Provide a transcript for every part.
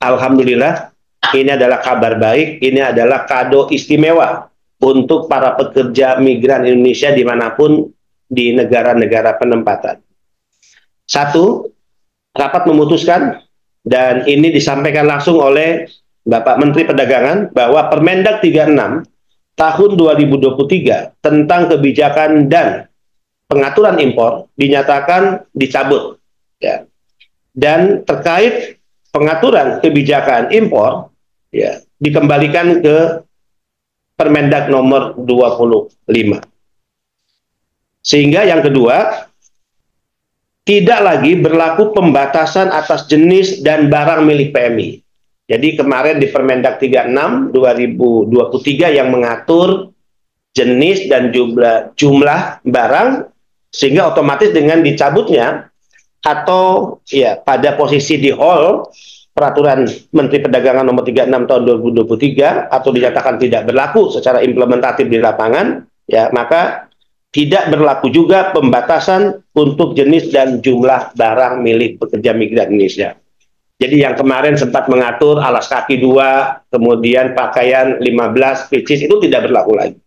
alhamdulillah, ini adalah kabar baik, ini adalah kado istimewa untuk para pekerja migran Indonesia dimanapun di negara-negara penempatan. Satu, rapat memutuskan, dan ini disampaikan langsung oleh Bapak Menteri Perdagangan, bahwa Permendag 36 tahun 2023 tentang kebijakan dan pengaturan impor dinyatakan dicabut. Ya. Dan terkait pengaturan kebijakan impor, ya, dikembalikan ke Permendag nomor 25. Sehingga yang kedua, tidak lagi berlaku pembatasan atas jenis dan barang milik PMI. Jadi kemarin di Permendag 36 2023 yang mengatur jenis dan jumlah barang, sehingga otomatis dengan dicabutnya atau ya pada posisi di hall Peraturan Menteri Perdagangan nomor 36 tahun 2023 atau dinyatakan tidak berlaku secara implementatif di lapangan, ya maka tidak berlaku juga pembatasan untuk jenis dan jumlah barang milik pekerja migran Indonesia. Jadi yang kemarin sempat mengatur alas kaki 2, kemudian pakaian 15 pieces, itu tidak berlaku lagi.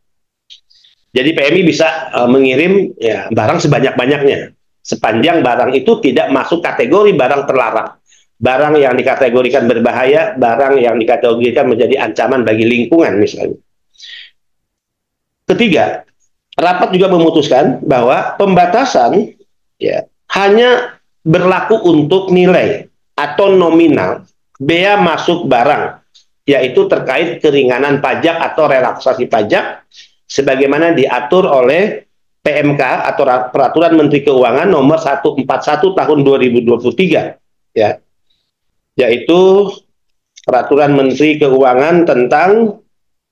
Jadi PMI bisa mengirim ya barang sebanyak-banyaknya, sepanjang barang itu tidak masuk kategori barang terlarang. Barang yang dikategorikan berbahaya, barang yang dikategorikan menjadi ancaman bagi lingkungan misalnya. Ketiga, rapat juga memutuskan bahwa pembatasan ya hanya berlaku untuk nilai atau nominal bea masuk barang, yaitu terkait keringanan pajak atau relaksasi pajak sebagaimana diatur oleh PMK atau Peraturan Menteri Keuangan nomor 141 tahun 2023, ya, yaitu Peraturan Menteri Keuangan tentang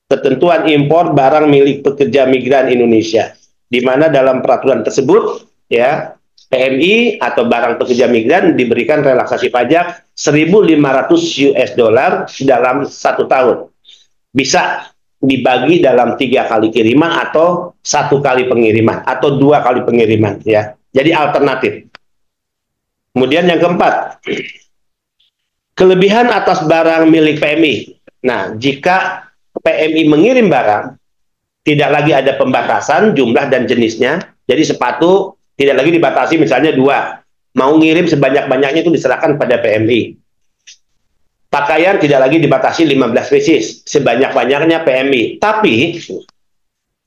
ketentuan impor barang milik pekerja migran Indonesia, di mana dalam peraturan tersebut ya PMI atau barang pekerja migran diberikan relaksasi pajak 1.500 US dollar dalam 1 tahun. Bisa dibagi dalam 3 kali kiriman atau 1 kali pengiriman atau 2 kali pengiriman ya. Jadi alternatif. Kemudian yang keempat, kelebihan atas barang milik PMI. Nah, jika PMI mengirim barang, tidak lagi ada pembatasan jumlah dan jenisnya. Jadi sepatu tidak lagi dibatasi misalnya 2. Mau ngirim sebanyak-banyaknya itu diserahkan pada PMI. Pakaian tidak lagi dibatasi 15 pieces, sebanyak-banyaknya PMI. Tapi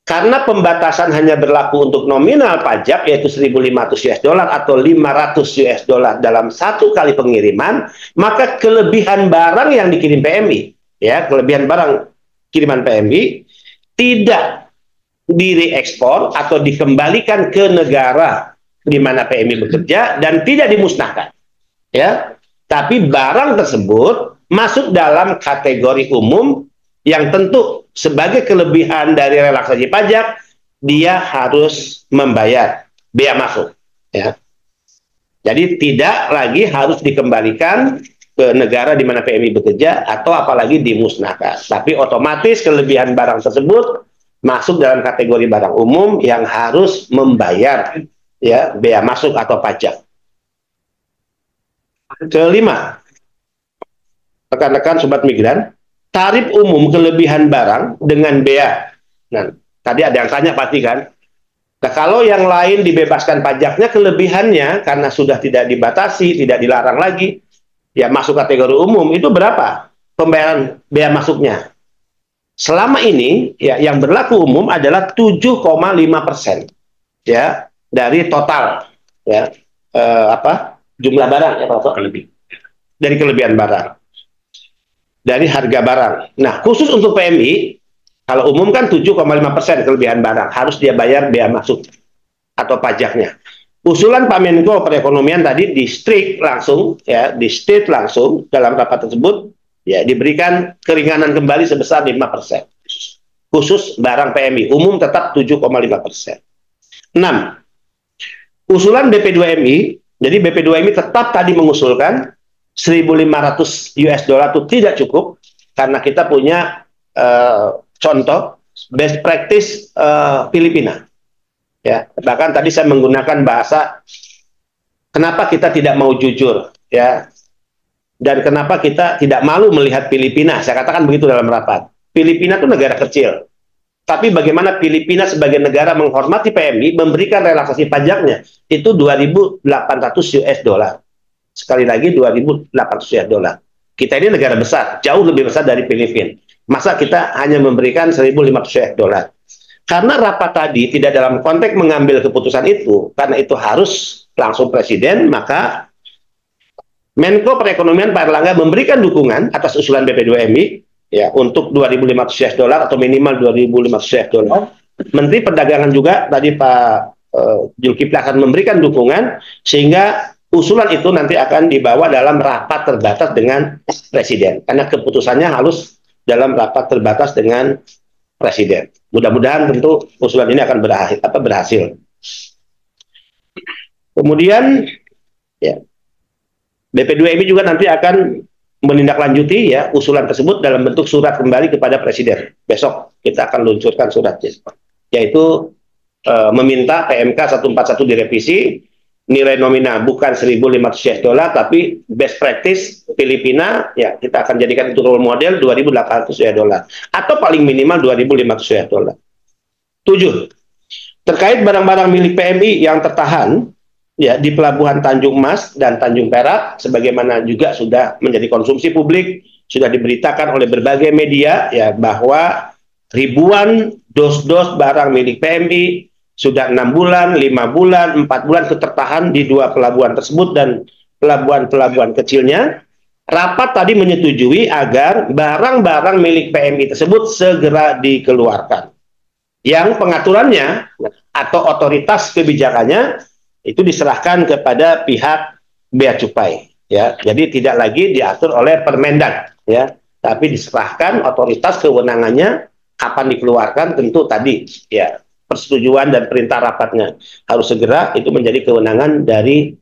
karena pembatasan hanya berlaku untuk nominal pajak yaitu 1.500 US dollar atau 500 US dollar dalam 1 kali pengiriman, maka kelebihan barang yang dikirim PMI, ya, kelebihan barang kiriman PMI tidak direekspor atau dikembalikan ke negara di mana PMI bekerja dan tidak dimusnahkan, ya. Tapi barang tersebut masuk dalam kategori umum yang tentu sebagai kelebihan dari relaksasi pajak dia harus membayar bea masuk, ya. Jadi tidak lagi harus dikembalikan ke negara di mana PMI bekerja atau apalagi dimusnahkan. Tapi otomatis kelebihan barang tersebut masuk dalam kategori barang umum yang harus membayar ya bea masuk atau pajak. Kelima, rekan-rekan sobat migran, tarif umum kelebihan barang dengan bea. Nah, tadi ada yang tanya pasti kan. Nah, kalau yang lain dibebaskan pajaknya, kelebihannya karena sudah tidak dibatasi, tidak dilarang lagi, ya masuk kategori umum, itu berapa pembayaran bea masuknya? Selama ini ya yang berlaku umum adalah 7,5% ya dari total ya jumlah barang ya Pak, dari kelebihan barang, dari harga barang. Nah, khusus untuk PMI kalau umum kan 7,5% kelebihan barang harus dia bayar bea masuk atau pajaknya. Usulan Pak Menko Perekonomian tadi di state langsung dalam rapat tersebut ya diberikan keringanan kembali sebesar 5%. Khusus barang PMI, umum tetap 7,5%. 6. Usulan BP2MI, jadi BP2MI tetap tadi mengusulkan 1.500 US dollar itu tidak cukup karena kita punya contoh best practice Filipina. Ya, bahkan tadi saya menggunakan bahasa kenapa kita tidak mau jujur ya Dan kenapa kita tidak malu melihat Filipina? Saya katakan begitu dalam rapat. Filipina itu negara kecil. Tapi bagaimana Filipina sebagai negara menghormati PMI, memberikan relaksasi pajaknya, itu 2.800 US dollar. Sekali lagi 2.800 US dollar. Kita ini negara besar, jauh lebih besar dari Filipina. Masa kita hanya memberikan 1.500 US dollar? Karena rapat tadi tidak dalam konteks mengambil keputusan itu, karena itu harus langsung presiden, maka Menko Perekonomian Pak Erlangga memberikan dukungan atas usulan BP2MI ya untuk 2.500 US dollar atau minimal 2.500 US dollar. Menteri Perdagangan juga tadi Pak Zulkifli akan memberikan dukungan sehingga usulan itu nanti akan dibawa dalam rapat terbatas dengan presiden. Karena keputusannya harus dalam rapat terbatas dengan presiden. Mudah-mudahan tentu usulan ini akan berhasil. Kemudian ya BP2MI juga nanti akan menindaklanjuti ya usulan tersebut dalam bentuk surat kembali kepada presiden. Besok kita akan luncurkan suratnya, yaitu meminta PMK 141 direvisi, nilai nominal bukan 1.500 US dollar, tapi best practice Filipina, ya kita akan jadikan itu role model 2.800 US dollar, atau paling minimal 2.500 US dollar. 7. Terkait barang-barang milik PMI yang tertahan, ya di Pelabuhan Tanjung Mas dan Tanjung Perak, sebagaimana juga sudah menjadi konsumsi publik, sudah diberitakan oleh berbagai media ya bahwa ribuan dos-dos barang milik PMI sudah 6 bulan, 5 bulan, 4 bulan tertahan di 2 pelabuhan tersebut dan pelabuhan-pelabuhan kecilnya. Rapat tadi menyetujui agar barang-barang milik PMI tersebut segera dikeluarkan. Yang pengaturannya atau otoritas kebijakannya itu diserahkan kepada pihak Bea Cukai ya. Jadi tidak lagi diatur oleh Permendag ya, tapi diserahkan otoritas kewenangannya kapan dikeluarkan tentu tadi ya persetujuan dan perintah rapatnya harus segera itu menjadi kewenangan dari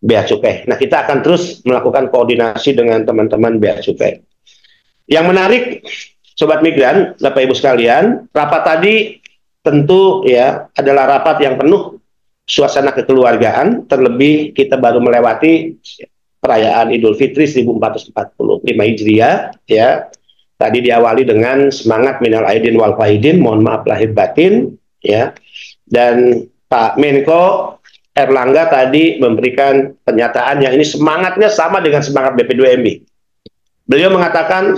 Bea Cukai. Nah, kita akan terus melakukan koordinasi dengan teman-teman Bea Cukai. Yang menarik Sobat Migran, Bapak Ibu sekalian, rapat tadi tentu ya adalah rapat yang penuh suasana kekeluargaan, terlebih kita baru melewati perayaan Idul Fitri 1445 Hijriah ya. Tadi diawali dengan semangat minal aidin wal faidin, mohon maaf lahir batin ya. Dan Pak Menko Erlangga tadi memberikan pernyataan yang ini semangatnya sama dengan semangat BP2MI. Beliau mengatakan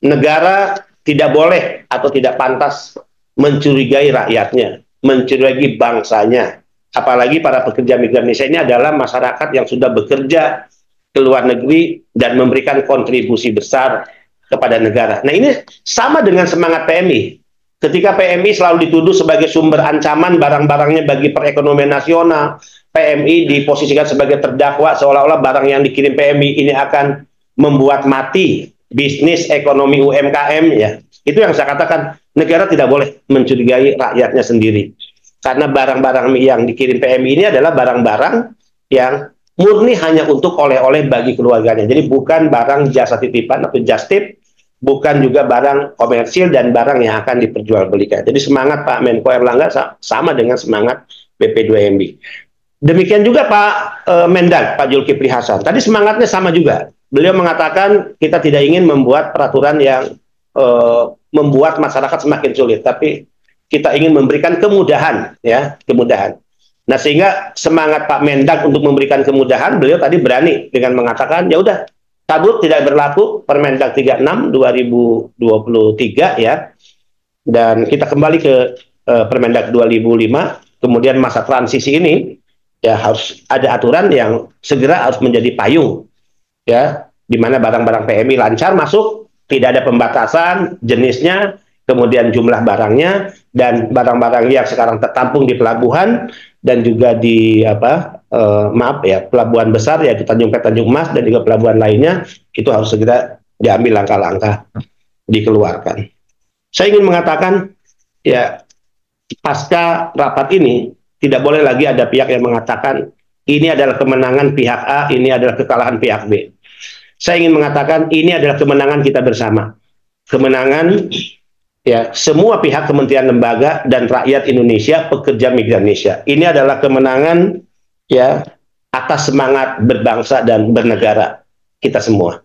negara tidak boleh atau tidak pantas mencurigai rakyatnya, mencurigai bangsanya. Apalagi para pekerja migran Indonesia ini adalah masyarakat yang sudah bekerja ke luar negeri dan memberikan kontribusi besar kepada negara. Nah, ini sama dengan semangat PMI. Ketika PMI selalu dituduh sebagai sumber ancaman barang-barangnya bagi perekonomian nasional, PMI diposisikan sebagai terdakwa seolah-olah barang yang dikirim PMI ini akan membuat mati bisnis ekonomi UMKM ya. Itu yang saya katakan, negara tidak boleh mencurigai rakyatnya sendiri. Karena barang-barang yang dikirim PMI ini adalah barang-barang yang murni hanya untuk oleh-oleh bagi keluarganya. Jadi bukan barang jasa titipan atau just tip, bukan juga barang komersil dan barang yang akan diperjualbelikan. Jadi semangat Pak Menko Erlangga sama dengan semangat BP2MI. Demikian juga Pak Mendag, Pak Zulkifli Hasan. Tadi semangatnya sama juga. Beliau mengatakan kita tidak ingin membuat peraturan yang membuat masyarakat semakin sulit, tapi kita ingin memberikan kemudahan, ya, kemudahan. Nah, sehingga semangat Pak Mendag untuk memberikan kemudahan, beliau tadi berani dengan mengatakan, ya udah, cabut tidak berlaku Permendag 36 2023 ya. Dan kita kembali ke Permendag 2005, kemudian masa transisi ini ya harus ada aturan yang segera harus menjadi payung ya, di mana barang-barang PMI lancar masuk, tidak ada pembatasan jenisnya, kemudian jumlah barangnya, dan barang-barang yang sekarang tertampung di pelabuhan dan juga di pelabuhan besar yaitu Tanjung Perak, Tanjung Mas dan juga pelabuhan lainnya itu harus segera diambil langkah-langkah dikeluarkan. Saya ingin mengatakan ya pasca rapat ini tidak boleh lagi ada pihak yang mengatakan ini adalah kemenangan pihak A, ini adalah kekalahan pihak B. Saya ingin mengatakan ini adalah kemenangan kita bersama. Kemenangan ya semua pihak, kementerian, lembaga dan rakyat Indonesia, pekerja migran Indonesia. Ini adalah kemenangan ya atas semangat berbangsa dan bernegara kita semua.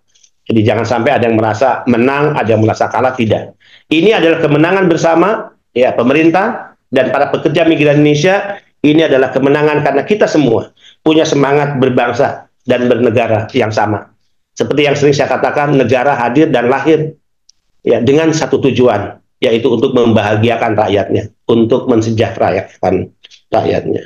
Jadi jangan sampai ada yang merasa menang, ada yang merasa kalah, tidak. Ini adalah kemenangan bersama ya pemerintah dan para pekerja migran Indonesia. Ini adalah kemenangan karena kita semua punya semangat berbangsa dan bernegara yang sama. Seperti yang sering saya katakan, negara hadir dan lahir ya dengan satu tujuan, yaitu untuk membahagiakan rakyatnya, untuk mensejahterakan rakyatnya.